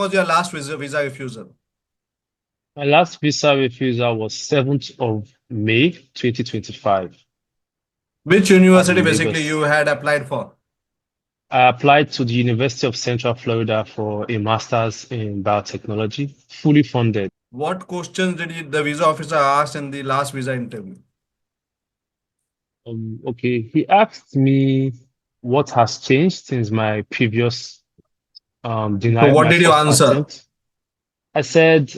was your last visa refusal? My last visa refusal was 7th of May 2025 Which at university basically you Lagos. had applied for? I applied to the University of Central Florida for a master's in biotechnology, fully funded. What questions did the visa officer ask in the last visa interview? Okay, he asked me what has changed since my previous So denial, what my did you first answer? attempt. I said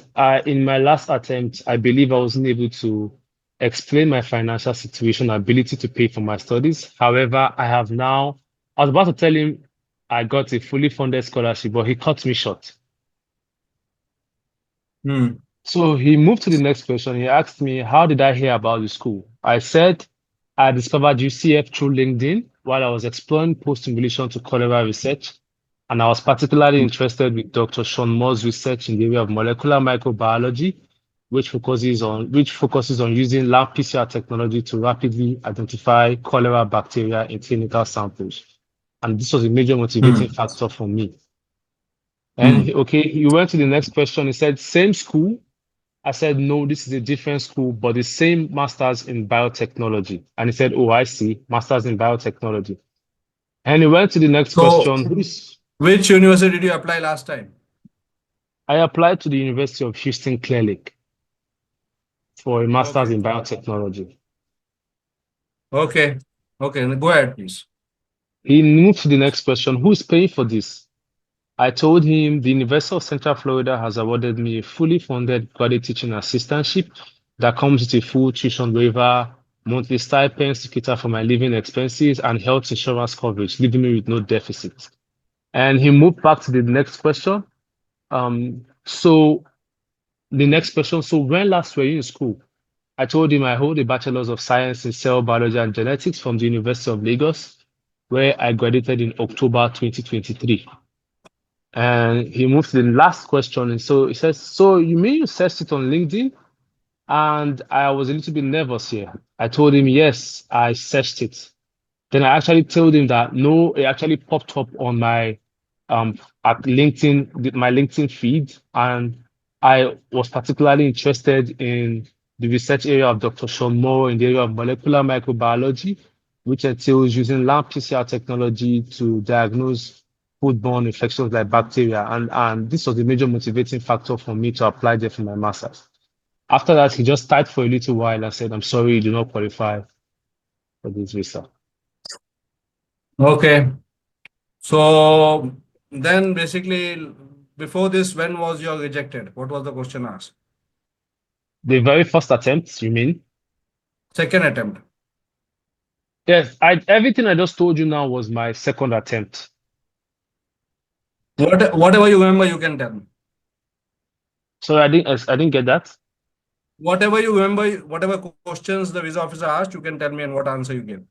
in my last attempt, I believe I wasn't able to explain my financial situation, ability to pay for my studies. However, I was about to tell him I got a fully funded scholarship, but he cut me short. Hmm. So he moved to the next question. He asked me, how did I hear about the school? I said, I discovered UCF through LinkedIn while I was exploring posts in relation to cholera research. And I was particularly interested with Dr. Sean Moore's research in the area of molecular microbiology, which focuses on using lab PCR technology to rapidly identify cholera bacteria in clinical samples. And this was a major motivating Hmm. factor for me. And Hmm. okay, he went to the next question. He said, same school. I said, no, this is a different school, but the same master's in biotechnology. And he said, oh, I see, master's in biotechnology. And he went to the next So question. which university did you apply last time? I applied to the University of Houston Clear Lake for a master's Okay. in biotechnology. Okay. Okay. Go ahead, please. He moved to the next question. Who's paying for this? I told him the University of Central Florida has awarded me a fully funded graduate teaching assistantship that comes with a full tuition waiver, monthly stipends to cater for my living expenses, and health insurance coverage, leaving me with no deficit. And he moved back to the next question. So the next question, so when last were you in school? I told him I hold a Bachelor's of Science in Cell Biology and Genetics from the University of Lagos, where I graduated in October 2023. And he moved to the last question. And so he says, so you mean you searched it on LinkedIn? And I was a little bit nervous here. I told him, yes, I searched it. Then I actually told him that no, it actually popped up on my at LinkedIn, my LinkedIn feed, and I was particularly interested in the research area of Dr. Sean Moore in the area of molecular microbiology, which entails using lab PCR technology to diagnose foodborne infections like bacteria. And this was the major motivating factor for me to apply there for my master's. After that, he just typed for a little while and said, I'm sorry, you do not qualify for this visa. Okay. So then basically before this, when was you rejected? What was the question asked? The very first attempt, you mean? Second attempt. Yes, everything I just told you now was my second attempt. Whatever you remember, you can tell me. So I didn't get that. Whatever you remember, whatever questions the visa officer asked, you can tell me and what answer you gave.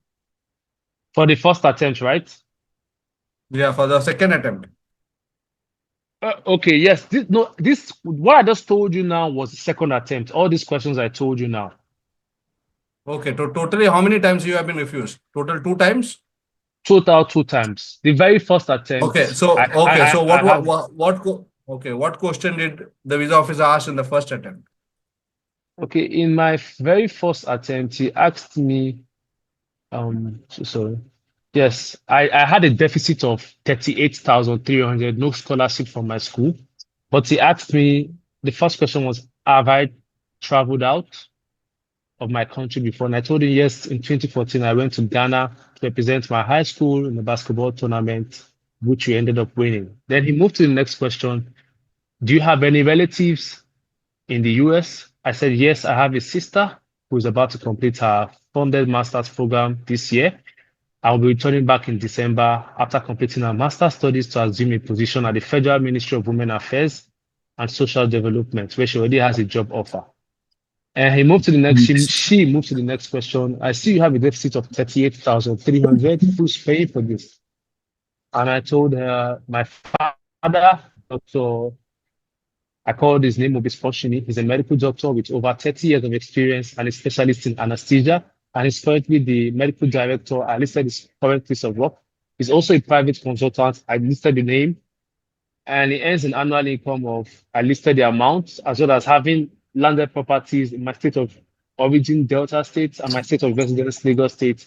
For the first attempt, right? Yeah, for the second attempt. Okay, yes. This what I just told you now was the second attempt. All these questions I told you now. Okay, totally how many times you have been refused? Total two times? Total two times. The very first Okay, attempt, so okay, so I have okay, what question did the visa officer ask in the first attempt? okay, in my very first attempt, he asked me, so sorry. Yes, I had a deficit of 38,300, no scholarship from my school. But he asked me, the first question was, have I traveled out of my country before? And I told him, yes, in 2014, I went to Ghana to represent my high school in the basketball tournament, which we ended up winning. Then he moved to the next question. Do you have any relatives in the US? I said, yes, I have a sister who is about to complete her funded master's program this year. I'll be returning back in December after completing her master's studies to assume a position at the Federal Ministry of Women Affairs and Social Development, where she already has a job offer. And he moved to the next, she moved to the next question. I see you have a deficit of 38,300. Who's paying for this? And I told her, my father, Dr. I called his name Obis Fortuny. He's a medical doctor with over 30 years of experience and a specialist in anesthesia. And he's currently the medical director. I listed his current place of work. He's also a private consultant. I listed the name. and it earns an annual income of, I listed the amount, as well as having landed properties in my state of origin, Delta State, and my state of residence, Lagos State.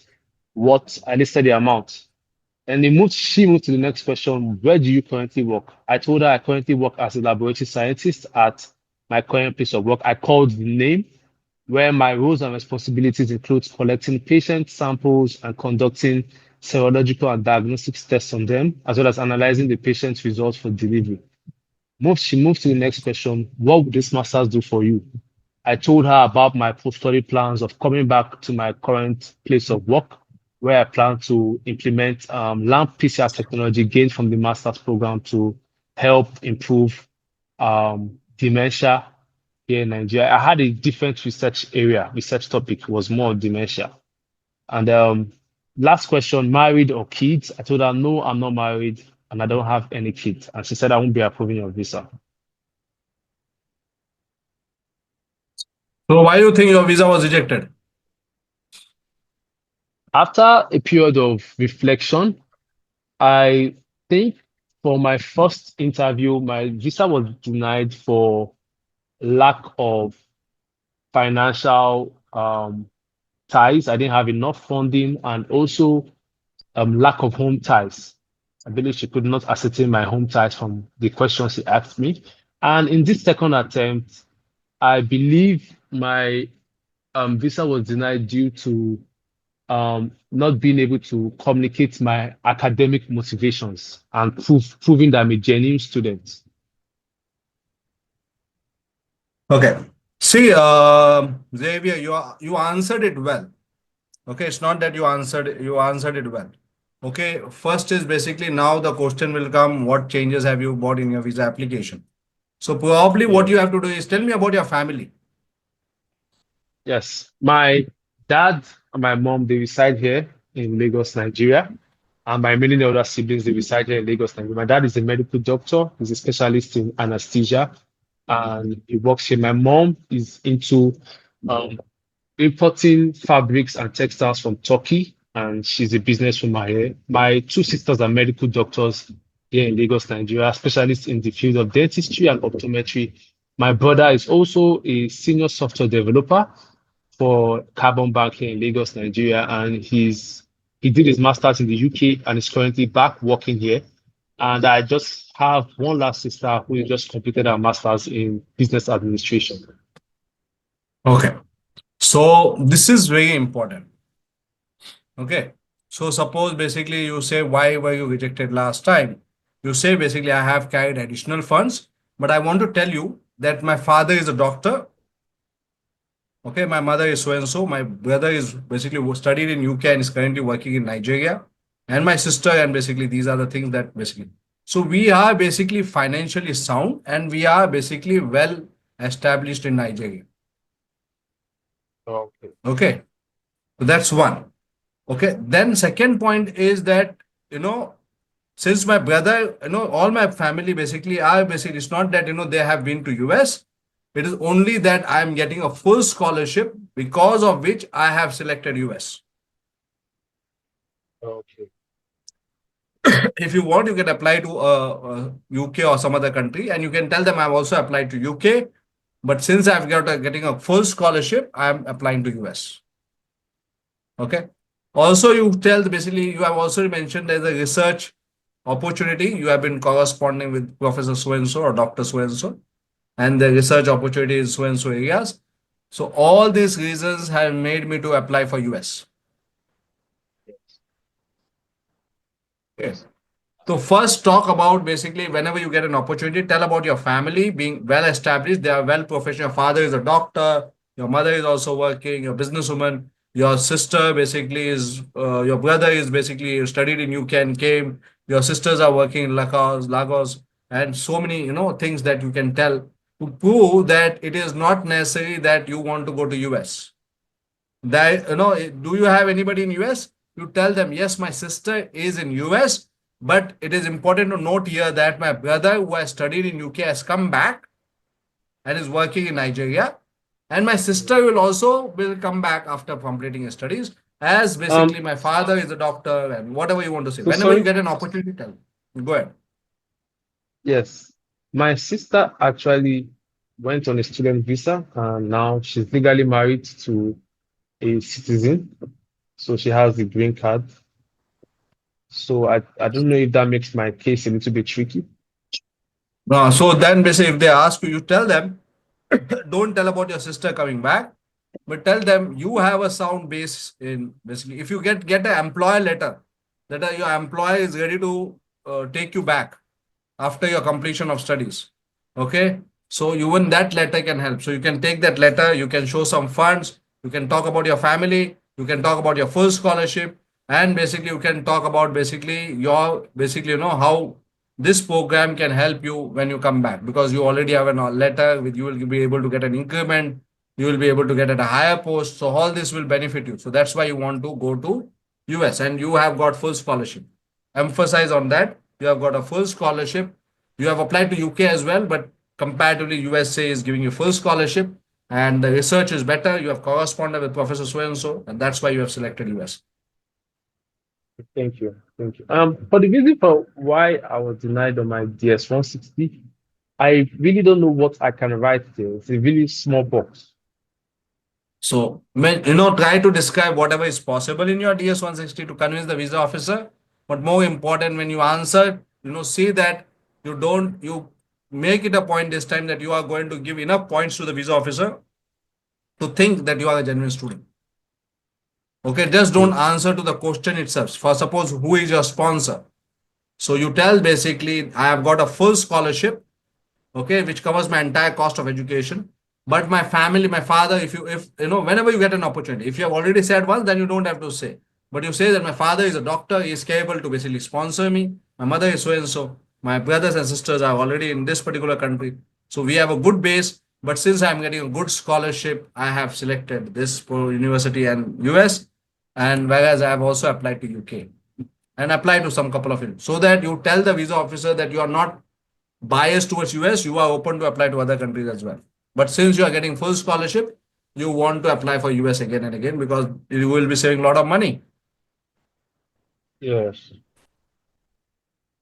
What I listed the amount. And she moved to the next question. Where do you currently work? I told her I currently work as a laboratory scientist at my current place of work. I called the name, where my roles and responsibilities include collecting patient samples and conducting serological and diagnostics tests on them, as well as analyzing the patient's results for delivery. She moved to the next question. What would this master's do for you? I told her about my post-study plans of coming back to my current place of work, where I plan to implement LAMP PCR technology gained from the master's program to help improve dementia here in Nigeria. I had a different research topic was more dementia. And last question, married or kids? I told her, no, I'm not married and I don't have any kids. And she said, I won't be approving your visa. So why do you think your visa was rejected? After a period of reflection, I think for my first interview, my visa was denied for lack of financial ties. I didn't have enough funding and also lack of home ties. I believe she could not ascertain my home ties from the questions she asked me. And in this second attempt, I believe my visa was denied due to not being able to communicate my academic motivations and proving that I'm a genuine student. Okay. See, Xavier, you answered it well. Okay, it's not that you answered it well. Okay, first is basically now the question will come, what changes have you brought in your visa application? So probably what Yeah. you have to do is tell me about your family. Yes. My dad and my mom, they reside here in Lagos, Nigeria. And my many other siblings, they reside here in Lagos, Nigeria. My dad is a medical doctor. He's a specialist in anesthesia and he works here. My mom is into um, importing fabrics and textiles from Turkey, and she's a businesswoman here. My two sisters are medical doctors here in Lagos, Nigeria, specialists in the field of dentistry and optometry. My brother is also a senior software developer for Carbon Bank here in Lagos, Nigeria, and he did his master's in the UK and is currently back working here. And I just have one last sister who just completed her master's in business administration. Okay. So this is very important. Okay. So suppose basically you say, why were you rejected last time? You say basically I have carried additional funds, but I want to tell you that my father is a doctor. Okay, my mother is so and so. My brother is basically studied in UK and is currently working in Nigeria, and my sister, and basically these are the things that basically. So we are basically financially sound and we are basically well established in Nigeria. Okay. Okay, so that's one. Okay, then second point is that you know since my brother, all my family basically are basically, it's not that they have been to US. It is only that I am getting a full scholarship because of which I have selected US. Okay. If you want, you can apply to UK or some other country, and you can tell them I've also applied to UK. But since I've getting a full scholarship, I'm applying to US. Okay. Also, you tell basically you have also mentioned there's a research opportunity. You have been corresponding with Professor so and so or Doctor so and the research opportunity is so and so areas. So all these reasons have made me to apply for US. Okay. Yes. So first talk about basically whenever you get an opportunity, tell about your family being well established. They are well professional. Your father is a doctor. Your mother is also working. Your businesswoman. Your sister basically is, your brother is basically studied in UK and came. Your sisters are working in Lagos, and so many, things that you can tell to prove that it is not necessary that you want to go to US. That, do you have anybody in US? You tell them, yes, my sister is in US, but it is important to note here that my brother who has studied in UK has come back and is working in Nigeria. And my sister will come back after completing her studies, as basically Um, my so, father is a doctor, and whatever you want to say. so Whenever you get an opportunity, tell. Go ahead. sorry. Go ahead. Yes. My sister actually went on a student visa and now she's legally married to a citizen. So she has the green card. So I don't know if that makes my case a little bit tricky. So then basically if they ask you, you tell them, don't tell about your sister coming back, but tell them you have a sound base in basically if you get an employer letter that your employer is ready to take you back after your completion of studies. Okay. So even that letter can help. So you can take that letter, you can show some funds, you can talk about your family, you can talk about your full scholarship, and basically you can talk about basically your basically how this program can help you when you come back because you already have a letter with you will be able to get an increment, you will be able to get at a higher post. So all this will benefit you. So that's why you want to go to US and you have got full scholarship. Emphasize on that. You have got a full scholarship. You have applied to UK as well, but comparatively, USA is giving you full scholarship and the research is better. You have corresponded with Professor so and so, and that's why you have selected US. Thank you. Thank you. For the reason for why I was denied on my DS 160, I really don't know what I can write there. It's a really small box. So, try to describe whatever is possible in your DS 160 to convince the visa officer. But more important, when you answer, see that you make it a point this time that you are going to give enough points to the visa officer to think that you are a genuine student. Okay, just don't Yes. answer to the question itself. For suppose, who is your sponsor? So you tell basically, I have got a full scholarship, okay, which covers my entire cost of education. But my family, my father, if whenever you get an opportunity, if you have already said once, then you don't have to say. But you say that my father is a doctor, he is capable to basically sponsor me. My mother is so and so. My brothers and sisters are already in this particular country. So we have a good base. But since I'm getting a good scholarship, I have selected this for university and US. And whereas I have also applied to UK and apply to some couple of it so that you tell the visa officer that you are not biased towards US, you are open to apply to other countries as well. But since you are getting full scholarship, you want to apply for US again and again because you will be saving a lot of money. Yes.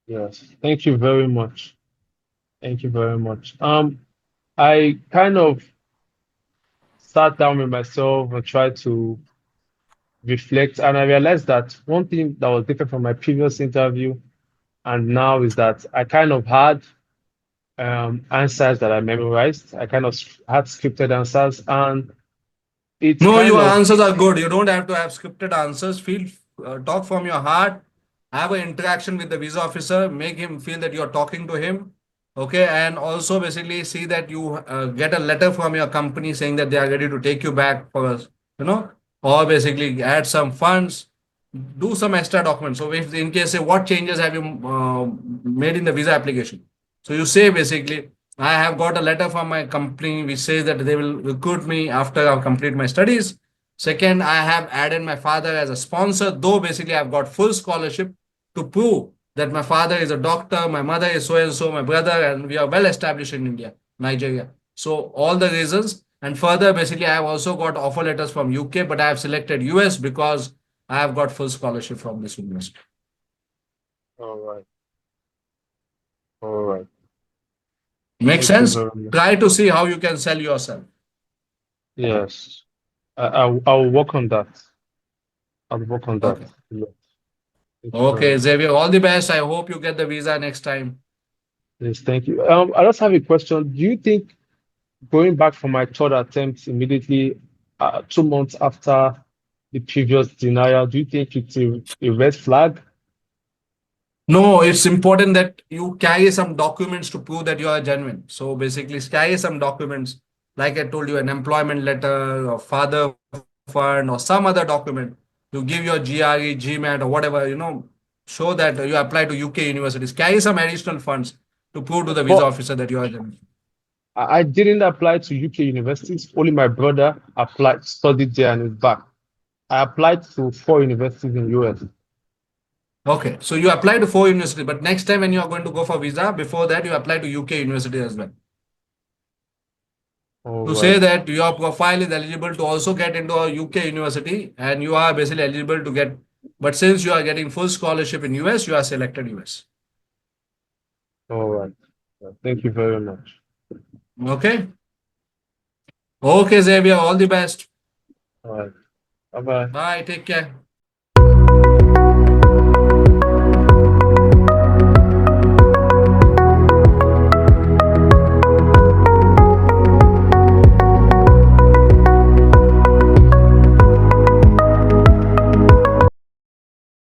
Yes. Thank you very much. Thank you very much. I kind of sat down with myself and tried to reflect, and I realized that one thing that was different from my previous interview and now is that I kind of had answers that I memorized. I kind of had scripted answers, and it's No, kind your of answers are good. You don't have to have scripted answers. Talk from your heart. Have an interaction with the visa officer. Make him feel that you are talking to him. Okay, and also basically see that you get a letter from your company saying that they are ready to take you back for us. Or basically add some funds, do some extra documents. So if in case say what changes have you made in the visa application? So you say basically, I have got a letter from my company which says that they will recruit me after I complete my studies. Second, I have added my father as a sponsor, though basically I've got full scholarship to prove that my father is a doctor, my mother is so and so, my brother, and we are well established in India, Nigeria. So all the reasons. And further, basically, I have also got offer letters from UK, but I have selected US because I have got full scholarship from this university. all right. All right. Make Thank you sense? very much. Try to see how you can sell yourself. Yes, I'll work on that. I'll work on that. Okay. Yeah. Thank you very Okay, much. Xavier, all the best. I hope you get the visa next time. Yes, thank you. I just have a question. Do you think going back for my third attempt immediately 2 months after the previous denial, do you think it's a red flag? No, it's important that you carry some documents to prove that you are genuine. So basically, carry some documents, like I told you, an employment letter or father fund or some other document. You give your GRE, GMAT, or whatever, show that you apply to UK universities. Carry some additional funds to prove to the visa But officer that you are genuine. I didn't apply to UK universities. Only my brother applied, studied there and is back. I applied to 4 universities in US. Okay, so you apply to 4 universities, but next time when you are going to go for visa, before that you apply to UK university as well. All To right. say that your profile is eligible to also get into a UK university and you are basically eligible to get, but since you are getting full scholarship in US, you are selected US. All right. Thank you very much. Okay. Okay, Xavier, all the best. All right. Bye bye. Bye. Take care.